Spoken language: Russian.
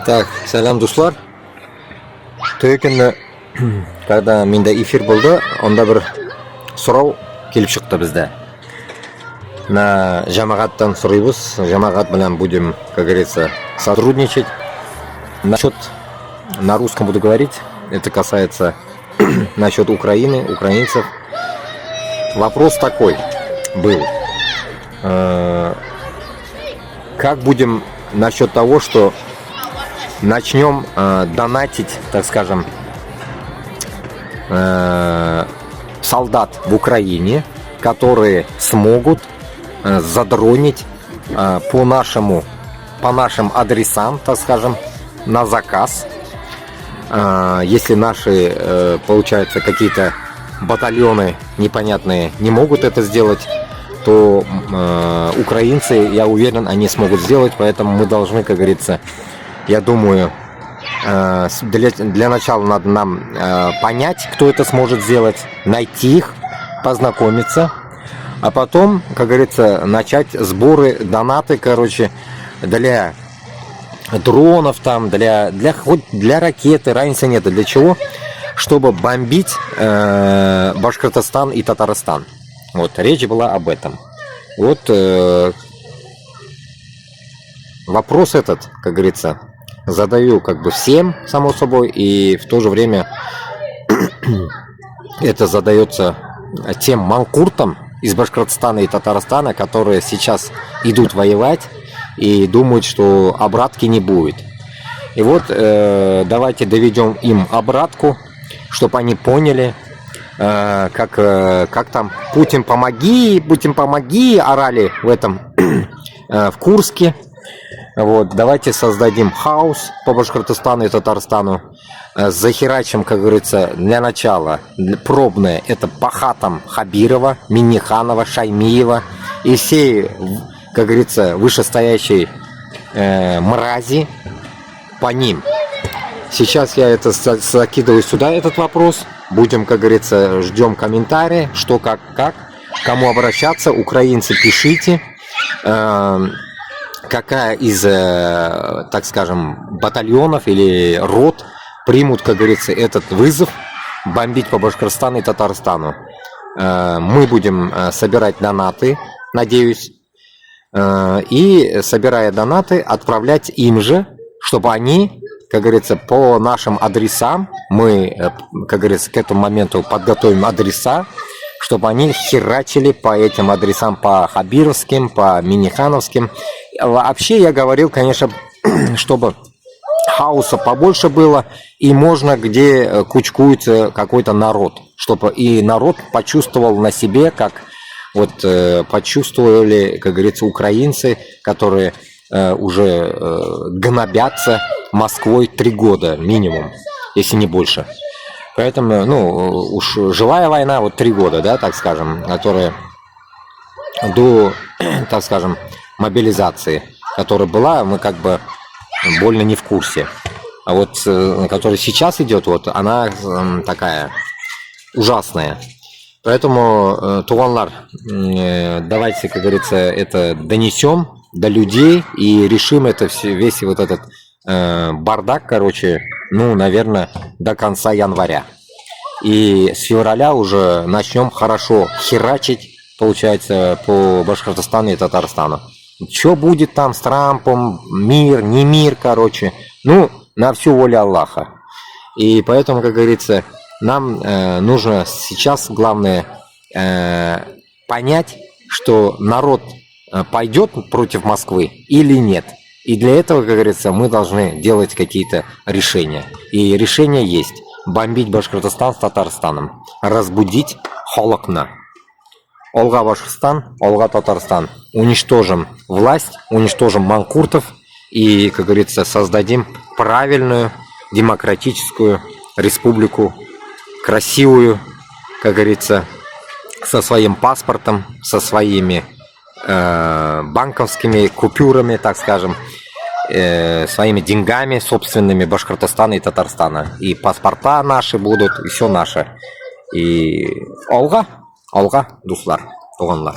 Так, салам дуслар. Төгінді, когда менде эфир болды, онда бір сұрау келіп шықты бізде. На жамағаттан сұрайбыз, жамағат білән будем, как говорится, сотрудничать. Насчет, на русском буду говорить, это касается насчет Украины, украинцев. Вопрос такой был. Как будем насчет того, что начнем донатить, так скажем, солдат в Украине, которые смогут задронить по нашим адресам, так скажем, на заказ. Если наши, получается, какие-то батальоны непонятные не могут это сделать, то украинцы, я уверен, они смогут сделать, поэтому мы должны, как говорится, я думаю, для начала надо нам понять, кто это сможет сделать, найти их, познакомиться, а потом, как говорится, начать сборы, донаты, короче, для дронов, там, для ракеты, разницы нет, для чего, чтобы бомбить Башкортостан и Татарстан. Вот, речь была об этом. Вот вопрос этот, как говорится, задаю как бы всем, само собой, и в то же время это задается тем манкуртам из Башкортостана и Татарстана, которые сейчас идут воевать и думают, что обратки не будет. И вот давайте доведем им обратку, чтобы они поняли, как там Путин помоги, орали в этом в Курске. Вот, давайте создадим хаос по Башкортостану и Татарстану. Захерачим, как говорится, для начала пробное, это по хатам Хабирова, Минниханова, Шаймиева и всей, как говорится, вышестоящей мрази по ним. Сейчас я это закидываю сюда, этот вопрос. Будем, как говорится, ждем комментарии, что, как, кому обращаться. Украинцы, пишите, какая из, так скажем, батальонов или рот примут, как говорится, этот вызов бомбить по Башкортостану и Татарстану. Мы будем собирать донаты, надеюсь, и, собирая донаты, отправлять им же, чтобы они, как говорится, по нашим адресам, мы, как говорится, к этому моменту подготовим адреса, чтобы они херачили по этим адресам, по хабировским, по минихановским. Вообще я говорил, конечно, чтобы хаоса побольше было, и можно, где кучкуется какой-то народ, чтобы и народ почувствовал на себе, как вот почувствовали, как говорится, украинцы, которые уже гнобятся Москвой 3 года минимум, если не больше. Поэтому, ну, уж живая война, вот 3 года, да, так скажем, которая до, так скажем, мобилизации, которая была, мы как бы больно не в курсе. А вот, которая сейчас идет, вот, она такая ужасная. Поэтому, туганлар, давайте, как говорится, это донесем до людей и решим это все, весь вот этот бардак, короче, ну, наверное, до конца января. И с февраля уже начнем хорошо херачить, получается, по Башкортостану и Татарстану. Что будет там с Трампом, мир, не мир, короче, ну, на всю волю Аллаха. И поэтому, как говорится, нам нужно сейчас, главное, понять, что народ пойдет против Москвы или нет. И для этого, как говорится, мы должны делать какие-то решения. И решения есть. Бомбить Башкортостан с Татарстаном. Разбудить холокна. Олга Башкортостан, Олга Татарстан. Уничтожим власть, уничтожим манкуртов. И, как говорится, создадим правильную демократическую республику. Красивую, как говорится, со своим паспортом, со своими банковскими купюрами, так скажем, своими деньгами собственными Башкортостана и Татарстана. И паспорта наши будут, и все наше. И Алга, дуслар, туганлар.